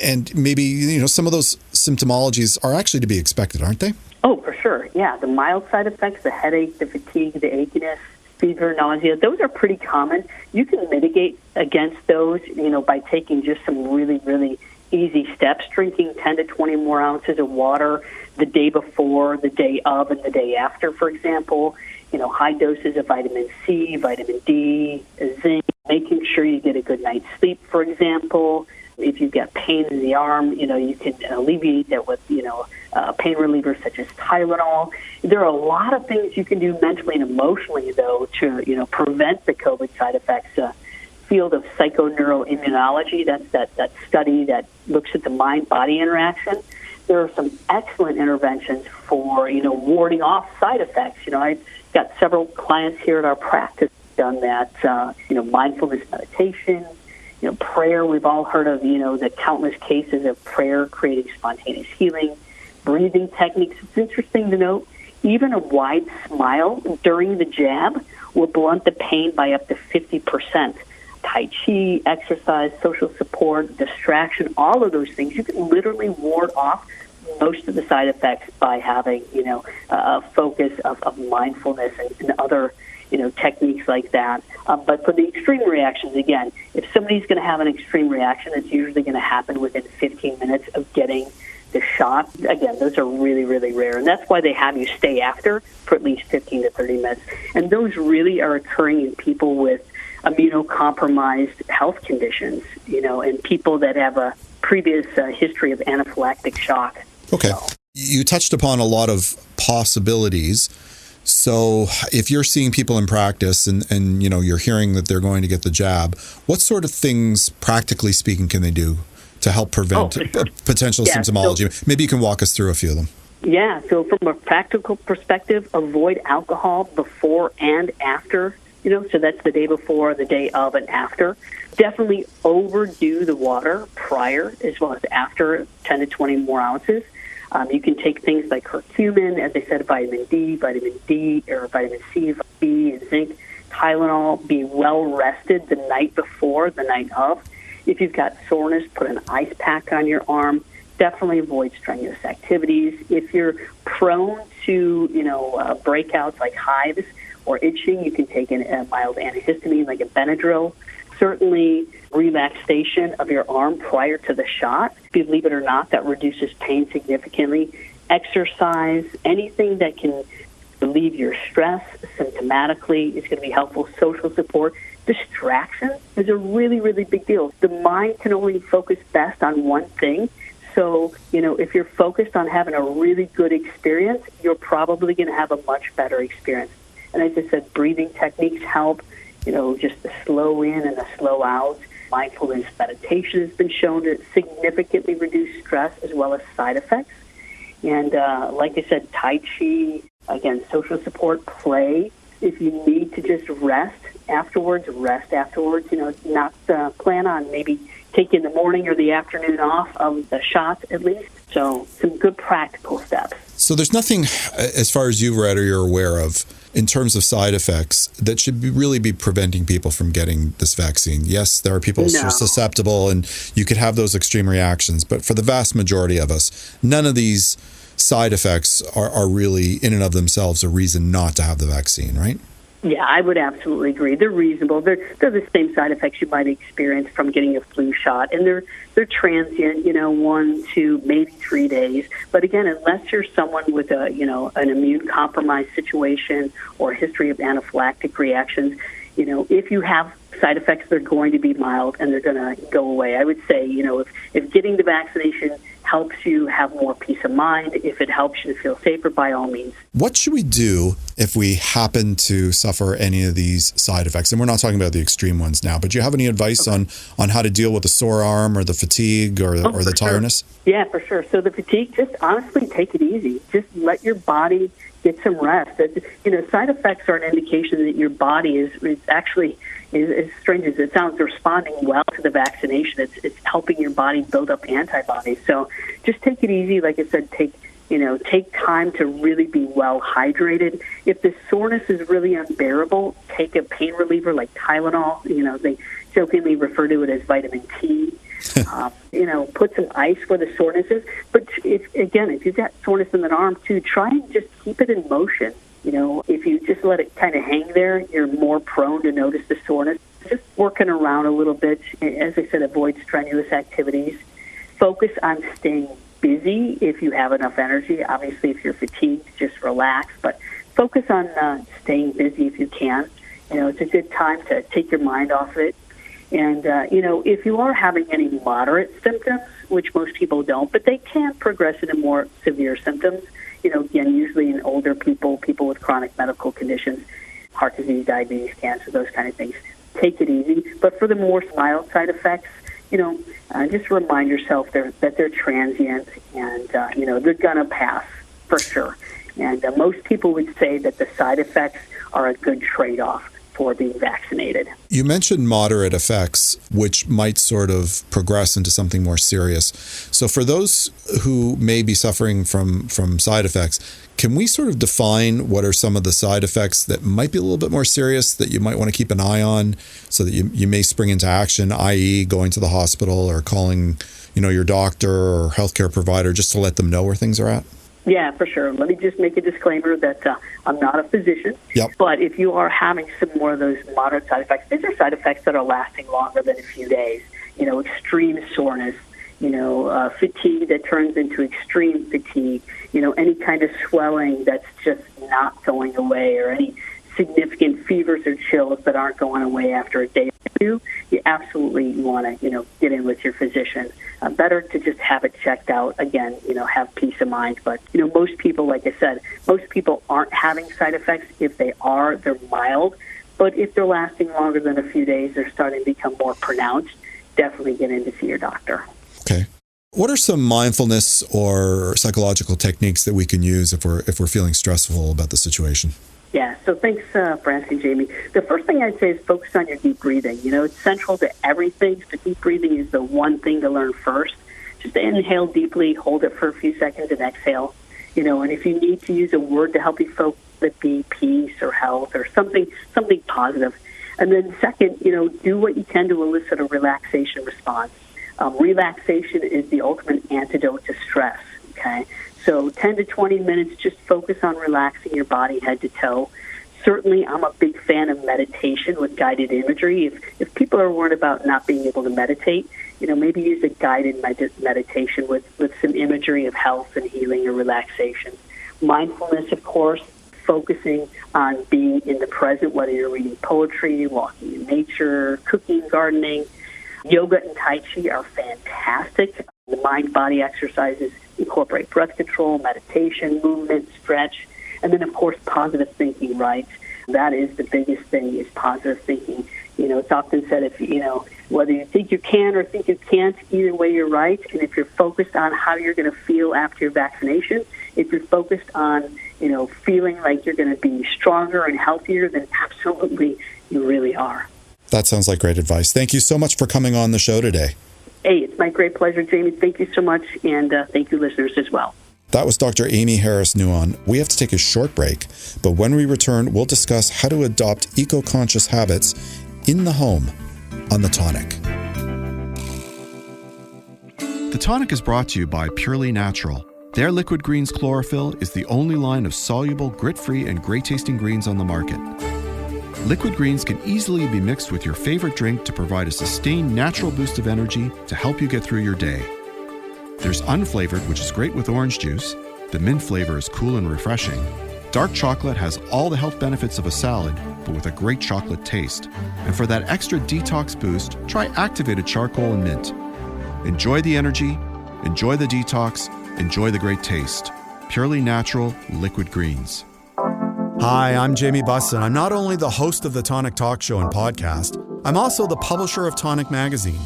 And maybe, some of those symptomologies are actually to be expected, aren't they? Oh, for sure. Yeah. The mild side effects, the headache, the fatigue, the achiness, fever, nausea, those are pretty common. You can mitigate against those, by taking just some really, really easy steps, drinking 10 to 20 more ounces of water the day before, the day of, and the day after, for example. High doses of vitamin C, vitamin D, zinc, making sure you get a good night's sleep, for example. If you've got pain in the arm, you can alleviate that with, pain relievers such as Tylenol. There are a lot of things you can do mentally and emotionally, though, to, prevent the COVID side effects. Field of psychoneuroimmunology, that's that study that looks at the mind-body interaction. There are some excellent interventions for, warding off side effects. I've got several clients here at our practice done that, mindfulness meditation, prayer. We've all heard of, the countless cases of prayer creating spontaneous healing, breathing techniques. It's interesting to note, even a wide smile during the jab will blunt the pain by up to 50%. Tai Chi, exercise, social support, distraction, all of those things, you can literally ward off most of the side effects by having, a focus of mindfulness and other, techniques like that. But for the extreme reactions, again, if somebody's going to have an extreme reaction, it's usually going to happen within 15 minutes of getting the shot. Again, those are really, really rare. And that's why they have you stay after for at least 15 to 30 minutes. And those really are occurring in people with immunocompromised health conditions, and people that have a previous history of anaphylactic shock. Okay. So. You touched upon a lot of possibilities. So if you're seeing people in practice and you're hearing that they're going to get the jab, what sort of things, practically speaking, can they do to help prevent potential symptomology? So, maybe you can walk us through a few of them. Yeah. So from a practical perspective, avoid alcohol before and after. So that's the day before, the day of, and after. Definitely overdo the water prior as well as after 10 to 20 more ounces. You can take things like curcumin, as I said, vitamin D, or vitamin C, B, and zinc, Tylenol. Be well rested the night before, the night of. If you've got soreness, put an ice pack on your arm. Definitely avoid strenuous activities. If you're prone to, breakouts like hives or itching, you can take a mild antihistamine like a Benadryl. Certainly, relaxation of your arm prior to the shot, believe it or not, that reduces pain significantly. Exercise, anything that can relieve your stress symptomatically is going to be helpful. Social support. Distraction is a really, really big deal. The mind can only focus best on one thing. So, if you're focused on having a really good experience, you're probably going to have a much better experience. And as I said, breathing techniques help, just the slow in and the slow out. Mindfulness meditation has been shown to significantly reduce stress as well as side effects. And like I said, Tai Chi, again, social support, play. If you need to just rest afterwards. Not plan on maybe taking the morning or the afternoon off of the shot at least. So some good practical steps. So there's nothing, as far as you've read or you're aware of, in terms of side effects that should really be preventing people from getting this vaccine. Yes, there are people who are susceptible and you could have those extreme reactions, but for the vast majority of us, none of these side effects are really in and of themselves a reason not to have the vaccine, right? Yeah, I would absolutely agree. They're reasonable. They're the same side effects you might experience from getting a flu shot, and they're transient, 1 to maybe 3 days. But again, unless you're someone with an immune compromised situation or a history of anaphylactic reactions, if you have side effects, they're going to be mild and they're going to go away. I would say, if getting the vaccination helps you have more peace of mind, if it helps you to feel safer, by all means. What should we do if we happen to suffer any of these side effects? And we're not talking about the extreme ones now, but do you have any advice on how to deal with the sore arm or the fatigue or the tiredness? Sure. Yeah, for sure. So the fatigue, just honestly take it easy. Just let your body get some rest. Side effects are an indication that your body is actually, as strange as it sounds, responding well to the vaccination. It's helping your body build up antibodies. So just take it easy. Like I said, take time to really be well hydrated. If the soreness is really unbearable, take a pain reliever like Tylenol. They jokingly refer to it as vitamin T. Put some ice where the soreness is. But if you've got soreness in the arm too, try and just keep it in motion. If you just let it kind of hang there, you're more prone to notice the soreness. Just working around a little bit. As I said, avoid strenuous activities. Focus on staying busy if you have enough energy. Obviously, if you're fatigued, just relax. But focus on staying busy if you can. It's a good time to take your mind off it. And, if you are having any moderate symptoms, which most people don't, but they can progress into more severe symptoms, again, usually in older people with chronic medical conditions, heart disease, diabetes, cancer, those kind of things, take it easy. But for the more mild side effects, just remind yourself that they're transient and, they're going to pass for sure. And most people would say that the side effects are a good trade-off for being vaccinated. You mentioned moderate effects, which might sort of progress into something more serious. So for those who may be suffering from side effects, can we sort of define what are some of the side effects that might be a little bit more serious that you might want to keep an eye on so that you may spring into action, i.e. going to the hospital or calling, your doctor or healthcare provider just to let them know where things are at? Yeah, for sure. Let me just make a disclaimer that I'm not a physician, but if you are having some more of those moderate side effects, these are side effects that are lasting longer than a few days. Extreme soreness, fatigue that turns into extreme fatigue, any kind of swelling that's just not going away, or any significant fevers or chills that aren't going away after a day or two, you absolutely want to, get in with your physician. Better to just have it checked out. Again, have peace of mind. But, most people, like I said, most people aren't having side effects. If they are, they're mild. But if they're lasting longer than a few days, they're starting to become more pronounced. Definitely get in to see your doctor. Okay. What are some mindfulness or psychological techniques that we can use if we're feeling stressful about the situation? Yeah, so thanks for asking, Jamie. The first thing I'd say is focus on your deep breathing. It's central to everything. So deep breathing is the one thing to learn first. Just inhale deeply, hold it for a few seconds, and exhale. And if you need to use a word to help you focus, it be peace or health or something positive. And then second, do what you can to elicit a relaxation response. Relaxation is the ultimate antidote to stress, okay? So 10 to 20 minutes, just focus on relaxing your body head to toe. Certainly, I'm a big fan of meditation with guided imagery. If people are worried about not being able to meditate, maybe use a guided meditation with some imagery of health and healing or relaxation. Mindfulness, of course, focusing on being in the present, whether you're reading poetry, walking in nature, cooking, gardening. Yoga and Tai Chi are fantastic. The mind-body exercises incorporate breath control, meditation, movement, stretch, and then, of course, positive thinking, right? That is the biggest thing, is positive thinking. It's often said, whether you think you can or think you can't, either way you're right. And if you're focused on how you're going to feel after your vaccination, if you're focused on, feeling like you're going to be stronger and healthier, then absolutely you really are. That sounds like great advice. Thank you so much for coming on the show today. Hey, it's my great pleasure, Jamie. Thank you so much, and thank you, listeners, as well. That was Dr. Amy Harris-Nuon. We have to take a short break, but when we return, we'll discuss how to adopt eco-conscious habits in the home on The Tonic. The Tonic is brought to you by Purely Natural. Their Liquid Greens Chlorophyll is the only line of soluble, grit-free, and great-tasting greens on the market. Liquid greens can easily be mixed with your favorite drink to provide a sustained natural boost of energy to help you get through your day. There's unflavored, which is great with orange juice. The mint flavor is cool and refreshing. Dark chocolate has all the health benefits of a salad, but with a great chocolate taste. And for that extra detox boost, try activated charcoal and mint. Enjoy the energy, enjoy the detox, enjoy the great taste. Purely Natural Liquid Greens. Hi, I'm Jamie Buss, and I'm not only the host of the Tonic Talk Show and podcast, I'm also the publisher of Tonic Magazine.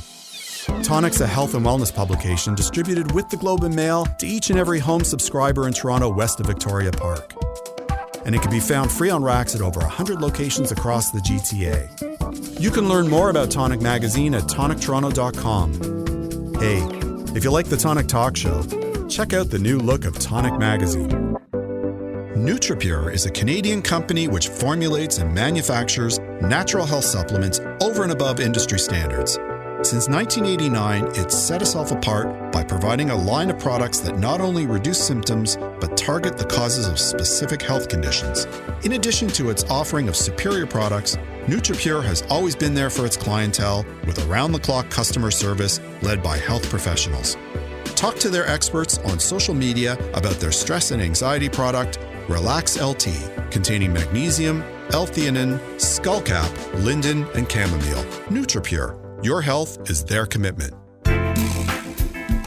Tonic's a health and wellness publication distributed with the Globe and Mail to each and every home subscriber in Toronto west of Victoria Park. And it can be found free on racks at over 100 locations across the GTA. You can learn more about Tonic Magazine at tonictoronto.com. Hey, if you like the Tonic Talk Show, check out the new look of Tonic Magazine. NutriPure is a Canadian company which formulates and manufactures natural health supplements over and above industry standards. Since 1989, it's set itself apart by providing a line of products that not only reduce symptoms, but target the causes of specific health conditions. In addition to its offering of superior products, NutriPure has always been there for its clientele with around-the-clock customer service led by health professionals. Talk to their experts on social media about their stress and anxiety product, Relax LT, containing magnesium, L-theanine, skullcap, linden, and chamomile. NutriPure. Your health is their commitment.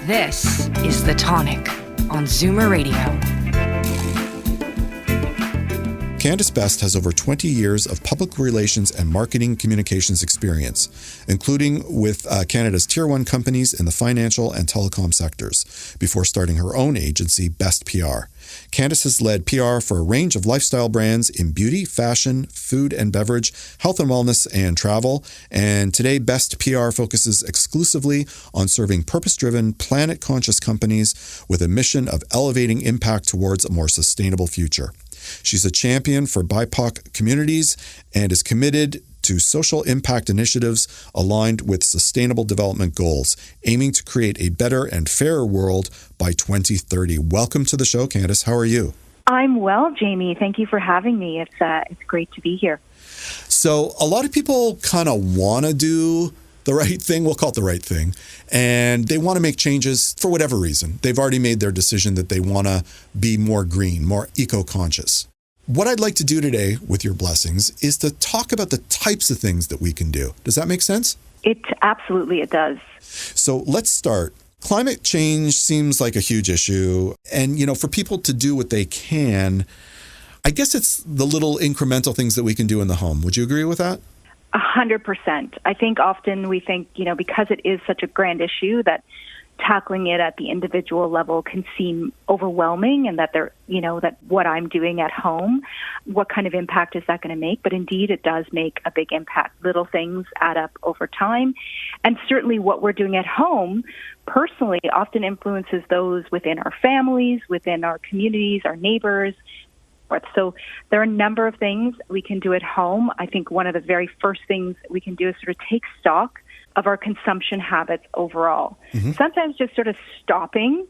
This is The Tonic on Zoomer Radio. Candice Best has over 20 years of public relations and marketing communications experience, including with Canada's Tier 1 companies in the financial and telecom sectors, before starting her own agency, Best PR. Candice has led PR for a range of lifestyle brands in beauty, fashion, food and beverage, health and wellness, and travel. And today, Best PR focuses exclusively on serving purpose-driven, planet-conscious companies with a mission of elevating impact towards a more sustainable future. She's a champion for BIPOC communities and is committed to social impact initiatives aligned with sustainable development goals, aiming to create a better and fairer world by 2030. Welcome to the show, Candice. How are you? I'm well, Jamie. Thank you for having me. It's great to be here. So a lot of people kind of want to do the right thing, we'll call it the right thing, and they want to make changes for whatever reason. They've already made their decision that they want to be more green, more eco-conscious. What I'd like to do today, with your blessings, is to talk about the types of things that we can do. Does that make sense? It does. So let's start. Climate change seems like a huge issue, and for people to do what they can, I guess it's the little incremental things that we can do in the home. Would you agree with that? 100%. I think often we think, because it is such a grand issue, that tackling it at the individual level can seem overwhelming, and that that what I'm doing at home, what kind of impact is that going to make? But indeed, it does make a big impact. Little things add up over time. And certainly what we're doing at home personally often influences those within our families, within our communities, our neighbors. forth. So there are a number of things we can do at home. I think one of the very first things we can do is sort of take stock of our consumption habits overall. Sometimes just sort of stopping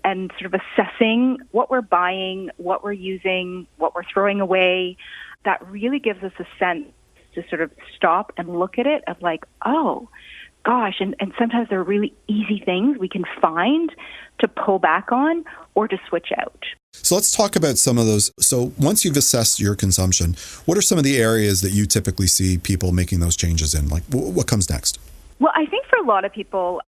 and sort of assessing what we're buying, what we're using, what we're throwing away. That really gives us a sense to sort of stop and look at it of like, oh, gosh, and sometimes there are really easy things we can find to pull back on or to switch out. So let's talk about some of those. So once you've assessed your consumption, what are some of the areas that you typically see people making those changes in? Like, what comes next? Well, I think for a lot of people,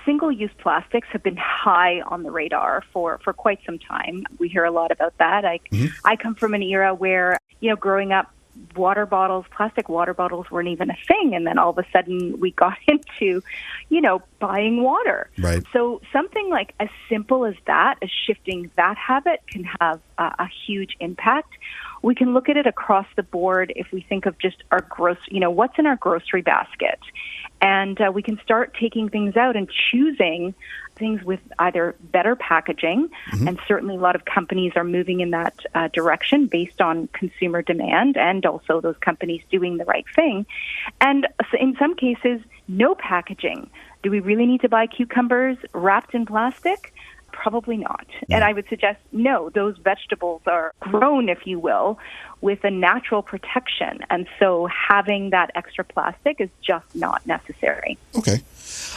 single-use plastics have been high on the radar for quite some time. We hear a lot about that. I come from an era where, growing up, plastic water bottles weren't even a thing. And then all of a sudden we got into, buying water. Right. So something like as simple as that, as shifting that habit can have a huge impact. We can look at it across the board if we think of just our what's in our grocery basket. And we can start taking things out and choosing things with either better packaging, and certainly a lot of companies are moving in that direction based on consumer demand and also those companies doing the right thing. And in some cases, no packaging. Do we really need to buy cucumbers wrapped in plastic? Probably not. And I would suggest, no, those vegetables are grown, if you will, with a natural protection. And so having that extra plastic is just not necessary. Okay.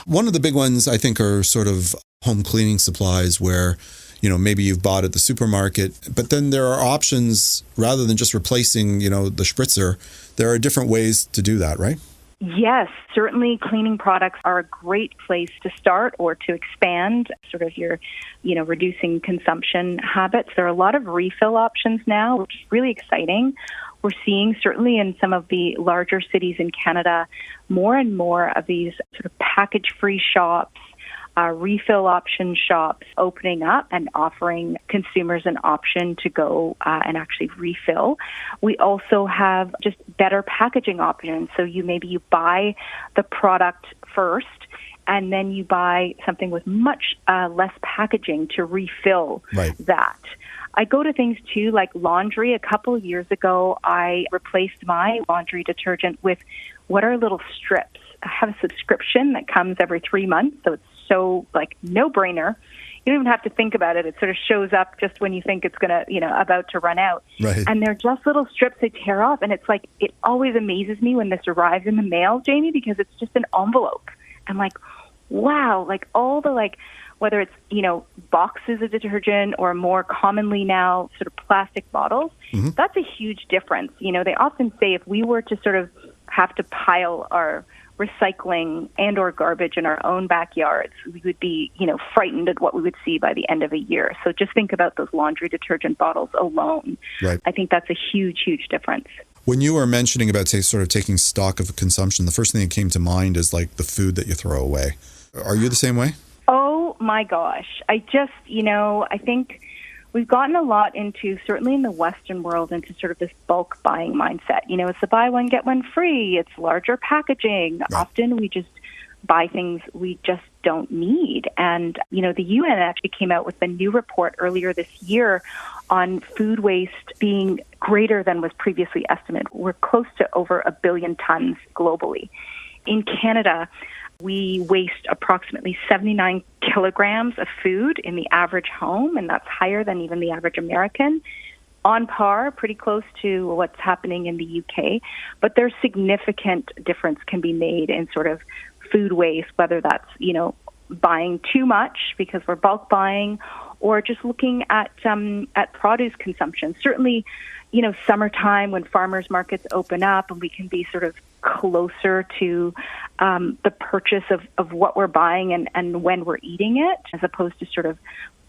One of the big ones, I think, are sort of home cleaning supplies where, maybe you've bought at the supermarket, but then there are options rather than just replacing, the spritzer. There are different ways to do that, right? Yes, certainly cleaning products are a great place to start or to expand sort of your, reducing consumption habits. There are a lot of refill options now, which is really exciting. We're seeing certainly in some of the larger cities in Canada, more and more of these sort of package-free shops, refill option shops opening up and offering consumers an option to go and actually refill. We also have just better packaging options. So you buy the product first and then you buy something with much less packaging to refill that. I go to things too, like laundry. A couple of years ago, I replaced my laundry detergent with what are little strips. I have a subscription that comes every 3 months, so it's so no-brainer. You don't even have to think about it. It sort of shows up just when you think it's going to, about to run out. Right. And they're just little strips they tear off. And it's like, it always amazes me when this arrives in the mail, Jamie, because it's just an envelope. I'm like, wow, like all the whether it's, boxes of detergent or more commonly now sort of plastic bottles, that's a huge difference. They often say if we were to sort of have to pile our recycling and or garbage in our own backyards, we would be, frightened at what we would see by the end of a year. So just think about those laundry detergent bottles alone. Right. I think that's a huge, huge difference. When you were mentioning about sort of taking stock of consumption, the first thing that came to mind is like the food that you throw away. Are you the same way? Oh my gosh. I just, I think we've gotten a lot into, certainly in the Western world, into sort of this bulk buying mindset. It's the buy one, get one free. It's larger packaging. Right. Often we just buy things we just don't need. And, the UN actually came out with a new report earlier this year on food waste being greater than was previously estimated. We're close to over 1 billion tons globally. In Canada, we waste approximately 79 kilograms of food in the average home, and that's higher than even the average American. On par, pretty close to what's happening in the UK. But there's significant difference can be made in sort of food waste, whether that's, buying too much because we're bulk buying, or just looking at produce consumption. Certainly, summertime when farmers markets open up and we can be sort of closer to the purchase of what we're buying and when we're eating it, as opposed to sort of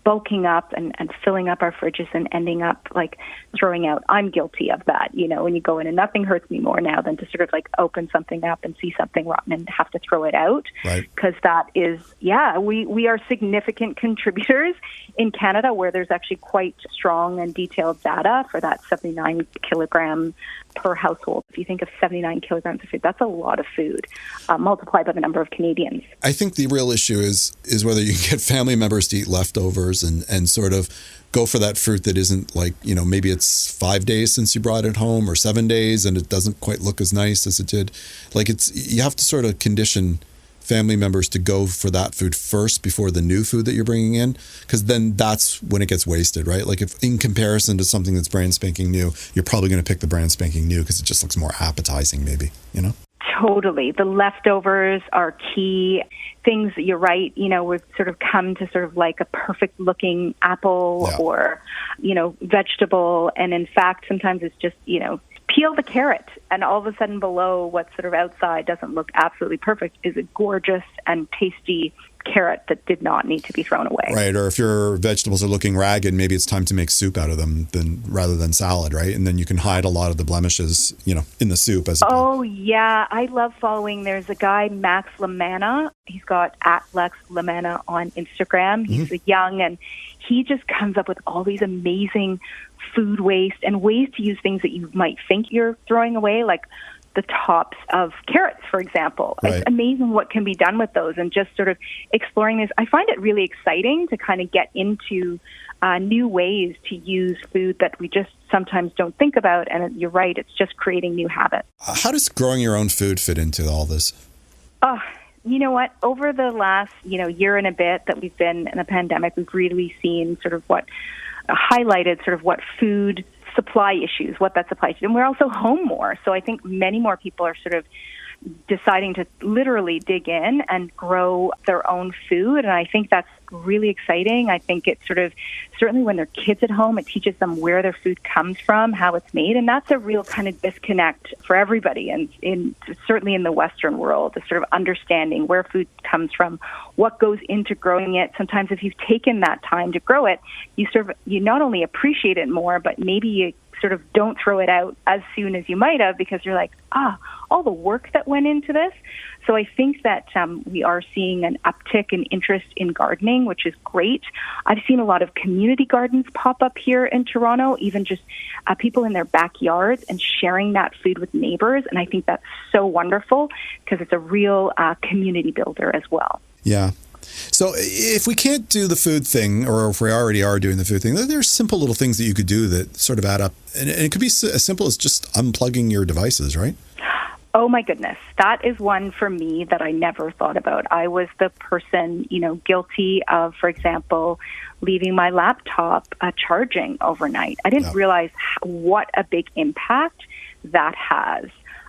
bulking up and filling up our fridges and ending up like throwing out. I'm guilty of that, when you go in, and nothing hurts me more now than to sort of like open something up and see something rotten and have to throw it out. Right. Because that is, we are significant contributors in Canada, where there's actually quite strong and detailed data for that 79 kilogram per household. If you think of 79 kilograms of food, that's a lot of food multiplied by the number of Canadians. I think the real issue is whether you can get family members to eat leftovers and sort of go for that fruit that isn't like, maybe it's 5 days since you brought it home or 7 days and it doesn't quite look as nice as it did. Like you have to sort of condition family members to go for that food first before the new food that you're bringing in, because then that's when it gets wasted, right? Like if in comparison to something that's brand spanking new, you're probably going to pick the brand spanking new because it just looks more appetizing maybe, Totally. The leftovers are key. Things, you're right, we've sort of come to sort of like a perfect looking apple or, vegetable. And in fact, sometimes it's just, peel the carrot and all of a sudden below what's sort of outside doesn't look absolutely perfect is a gorgeous and tasty carrot that did not need to be thrown away. Right. Or if your vegetables are looking ragged, maybe it's time to make soup out of them rather than salad, right? And then you can hide a lot of the blemishes, in the soup. Oh, yeah. I love following. There's a guy, Max Lamanna. He's got @LexLamanna on Instagram. He's young and he just comes up with all these amazing food waste and ways to use things that you might think you're throwing away, like the tops of carrots, for example. Right. It's amazing what can be done with those and just sort of exploring this. I find it really exciting to kind of get into new ways to use food that we just sometimes don't think about. And you're right, it's just creating new habits. How does growing your own food fit into all this? You know what? Over the last, year and a bit that we've been in a pandemic, we've really seen sort of highlighted sort of what food supply issues, what that supply to. And we're also home more. So I think many more people are sort of deciding to literally dig in and grow their own food. And I think that's really exciting. I think it's sort of, certainly when they're kids at home, it teaches them where their food comes from, how it's made. And that's a real kind of disconnect for everybody. And certainly in the Western world, the sort of understanding where food comes from, what goes into growing it. Sometimes if you've taken that time to grow it, you not only appreciate it more, but maybe you sort of don't throw it out as soon as you might have because you're like, all the work that went into this. So I think that we are seeing an uptick in interest in gardening, which is great. I've seen a lot of community gardens pop up here in Toronto, even just people in their backyards and sharing that food with neighbors. And I think that's so wonderful because it's a real community builder as well. Yeah. So if we can't do the food thing, or if we already are doing the food thing, there's simple little things that you could do that sort of add up. And it could be as simple as just unplugging your devices, right? Oh, my goodness. That is one for me that I never thought about. I was the person, guilty of, for example, leaving my laptop charging overnight. I didn't realize what a big impact that has.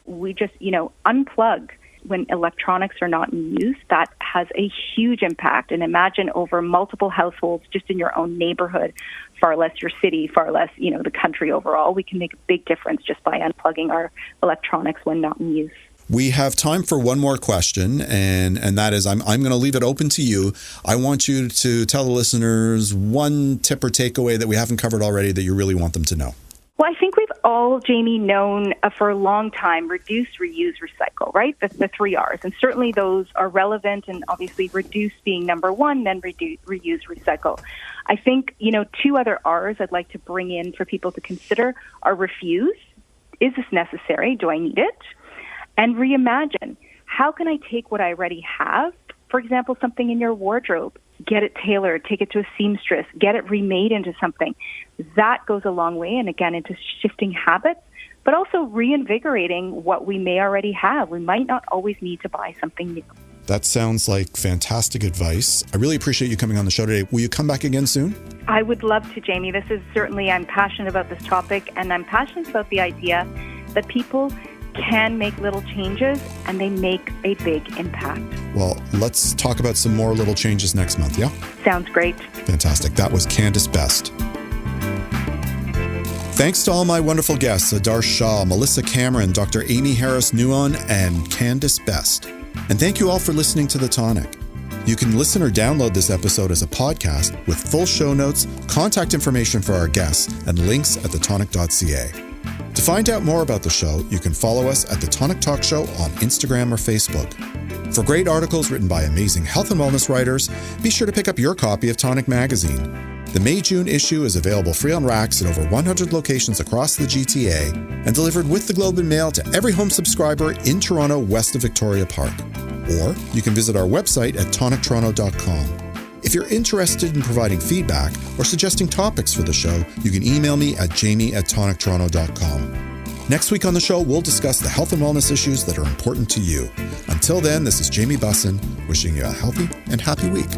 We just, unplug when electronics are not in use. That has a huge impact. And imagine over multiple households just in your own neighborhood, far less your city, far less, the country overall. We can make a big difference just by unplugging our electronics when not in use. We have time for one more question, and that is, I'm going to leave it open to you. I want you to tell the listeners one tip or takeaway that we haven't covered already that you really want them to know. Well, I think we've all, Jamie, known for a long time, reduce, reuse, recycle, right? The 3 R's. And certainly those are relevant, and obviously reduce being number one, then reuse, recycle. I think, 2 other R's I'd like to bring in for people to consider are refuse. Is this necessary? Do I need it? And reimagine. How can I take what I already have? For example, something in your wardrobe. Get it tailored, take it to a seamstress, get it remade into something. That goes a long way, and again, into shifting habits, but also reinvigorating what we may already have. We might not always need to buy something new. That sounds like fantastic advice. I really appreciate you coming on the show today. Will you come back again soon? I would love to, Jamie. This is certainly, I'm passionate about this topic, and I'm passionate about the idea that people can make little changes and they make a big impact. Well, let's talk about some more little changes next month, yeah? Sounds great. Fantastic. That was Candice Best. Thanks to all my wonderful guests, Adar Shah, Melissa Cameron, Dr. Amy Harris-Nuon, and Candice Best. And thank you all for listening to The Tonic. You can listen or download this episode as a podcast with full show notes, contact information for our guests, and links at thetonic.ca. To find out more about the show, you can follow us at The Tonic Talk Show on Instagram or Facebook. For great articles written by amazing health and wellness writers, be sure to pick up your copy of Tonic Magazine. The May-June issue is available free on racks in over 100 locations across the GTA and delivered with the Globe and Mail to every home subscriber in Toronto west of Victoria Park. Or you can visit our website at tonictoronto.com. If you're interested in providing feedback or suggesting topics for the show, you can email me at jamie@tonictoronto.com. Next week on the show, we'll discuss the health and wellness issues that are important to you. Until then, this is Jamie Bussin, wishing you a healthy and happy week.